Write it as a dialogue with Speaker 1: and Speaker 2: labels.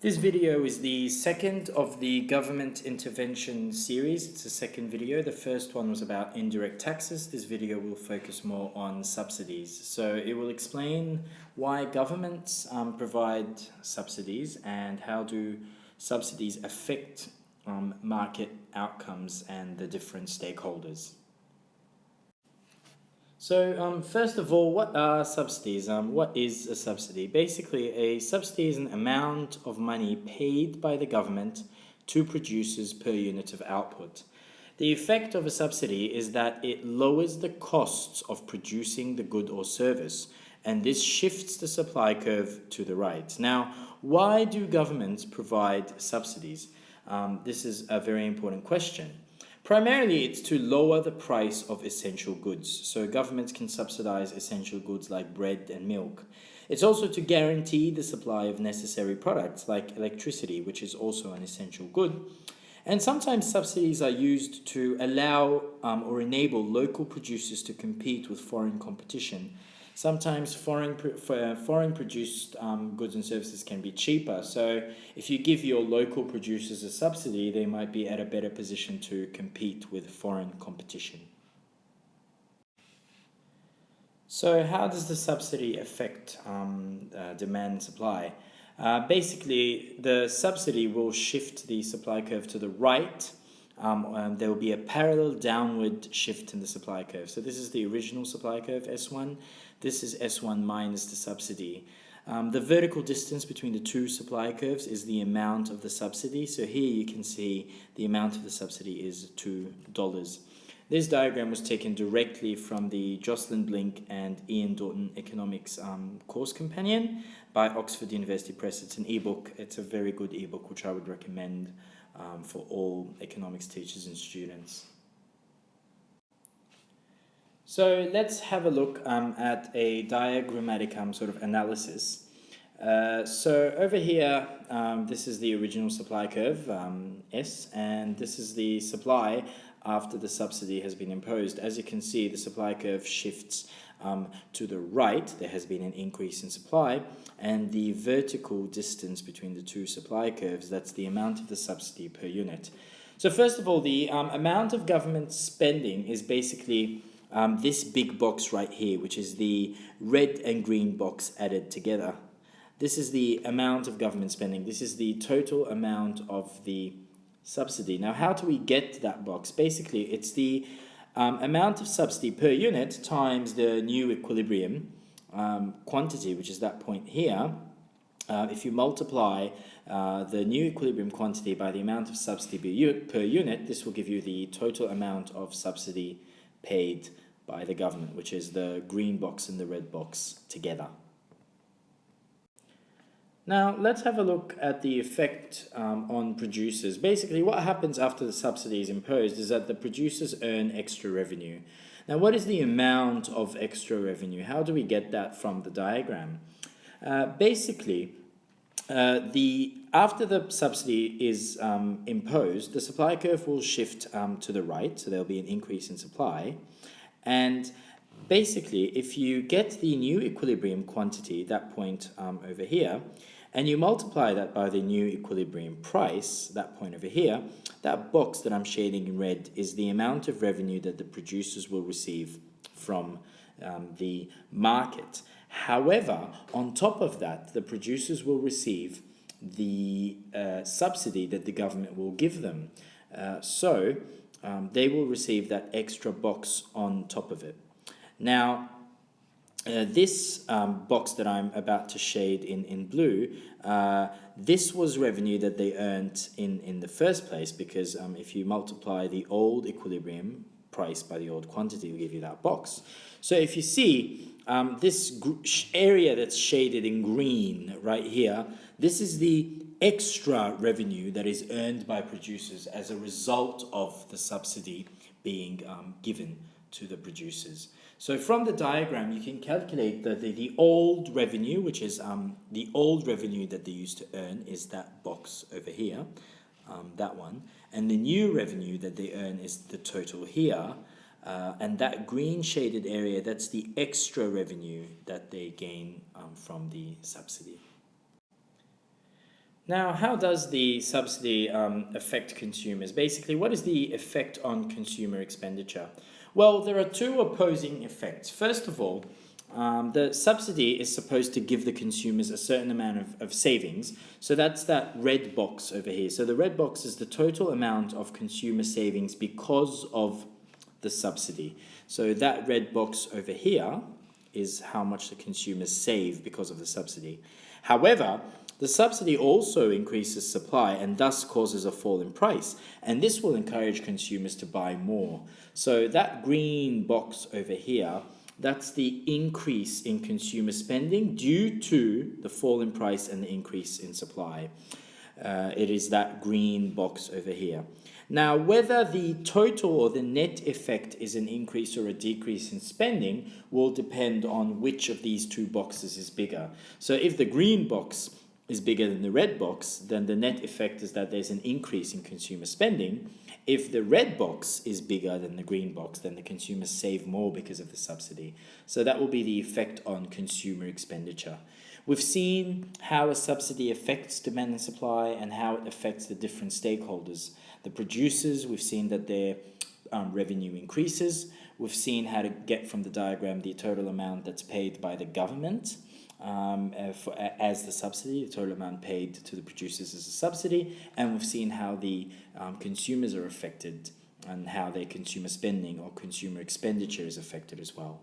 Speaker 1: This video is the second of the government intervention series. It's the second video. The first one was about indirect taxes. This video will focus more on subsidies. So it will explain why governments provide subsidies and how do subsidies affect market outcomes and the different stakeholders. So first of all, what are subsidies? What is a subsidy? Basically, a subsidy is an amount of money paid by the government to producers per unit of output. The effect of a subsidy is that it lowers the costs of producing the good or service, and this shifts the supply curve to the right. Now, why do governments provide subsidies? This is a very important question. Primarily, it's to lower the price of essential goods. So governments can subsidize essential goods like bread and milk. It's also to guarantee the supply of necessary products like electricity, which is also an essential good. And sometimes subsidies are used to allow or enable local producers to compete with foreign competition. Sometimes foreign produced goods and services can be cheaper. So if you give your local producers a subsidy, they might be at a better position to compete with foreign competition. So how does the subsidy affect demand and supply? Basically, the subsidy will shift the supply curve to the right. There will be a parallel downward shift in the supply curve. So this is the original supply curve, S1. This is S1 minus the subsidy. The vertical distance between the two supply curves is the amount of the subsidy. So here you can see the amount of the subsidy is $2. This diagram was taken directly from the Jocelyn Blink and Ian Doughton Economics course companion by Oxford University Press. It's an ebook. It's a very good ebook which I would recommend for all economics teachers and students. So let's have a look at a diagrammatic sort of analysis. So over here, this is the original supply curve, S, and this is the supply after the subsidy has been imposed. As you can see, the supply curve shifts to the right. There has been an increase in supply, and the vertical distance between the two supply curves, that's the amount of the subsidy per unit. So first of all, the amount of government spending is basically this big box right here, which is the red and green box added together. This is the amount of government spending. This is the total amount of the subsidy. Now, how do we get to that box? Basically, it's the amount of subsidy per unit times the new equilibrium quantity, which is that point here. If you multiply the new equilibrium quantity by the amount of subsidy per unit, this will give you the total amount of subsidy paid by the government, which is the green box and the red box together. Now, let's have a look at the effect on producers. Basically, what happens after the subsidy is imposed is that the producers earn extra revenue. Now, what is the amount of extra revenue? How do we get that from the diagram? Basically, after the subsidy is imposed, the supply curve will shift to the right, so there'll be an increase in supply. And basically, if you get the new equilibrium quantity, that point over here, and you multiply that by the new equilibrium price, that point over here, that box that I'm shading in red is the amount of revenue that the producers will receive from the market. However, on top of that, the producers will receive the subsidy that the government will give them. So they will receive that extra box on top of it. Now, this box that I'm about to shade in blue, this was revenue that they earned in the first place, because if you multiply the old equilibrium price by the old quantity, it will give you that box. So if you see this area that's shaded in green right here, this is the extra revenue that is earned by producers as a result of the subsidy being given to the producers. So from the diagram, you can calculate that the old revenue, which is the old revenue that they used to earn, is that box over here, that one. And the new revenue that they earn is the total here. And that green shaded area, that's the extra revenue that they gain from the subsidy. Now, how does the subsidy affect consumers? Basically, what is the effect on consumer expenditure? Well, there are two opposing effects. First of all, the subsidy is supposed to give the consumers a certain amount of savings. So that's that red box over here. So the red box is the total amount of consumer savings because of the subsidy. So that red box over here is how much the consumers save because of the subsidy. However, the subsidy also increases supply and thus causes a fall in price, and this will encourage consumers to buy more. So that green box over here, that's the increase in consumer spending due to the fall in price and the increase in supply. It is that green box over here. Now, whether the total or the net effect is an increase or a decrease in spending will depend on which of these two boxes is bigger. So if the green box is bigger than the red box, then the net effect is that there's an increase in consumer spending. If the red box is bigger than the green box, then the consumers save more because of the subsidy. So that will be the effect on consumer expenditure. We've seen how a subsidy affects demand and supply and how it affects the different stakeholders. The producers, we've seen that their revenue increases. We've seen how to get from the diagram the total amount that's paid by the government as the subsidy, the total amount paid to the producers as a subsidy. And we've seen how the consumers are affected and how their consumer spending or consumer expenditure is affected as well.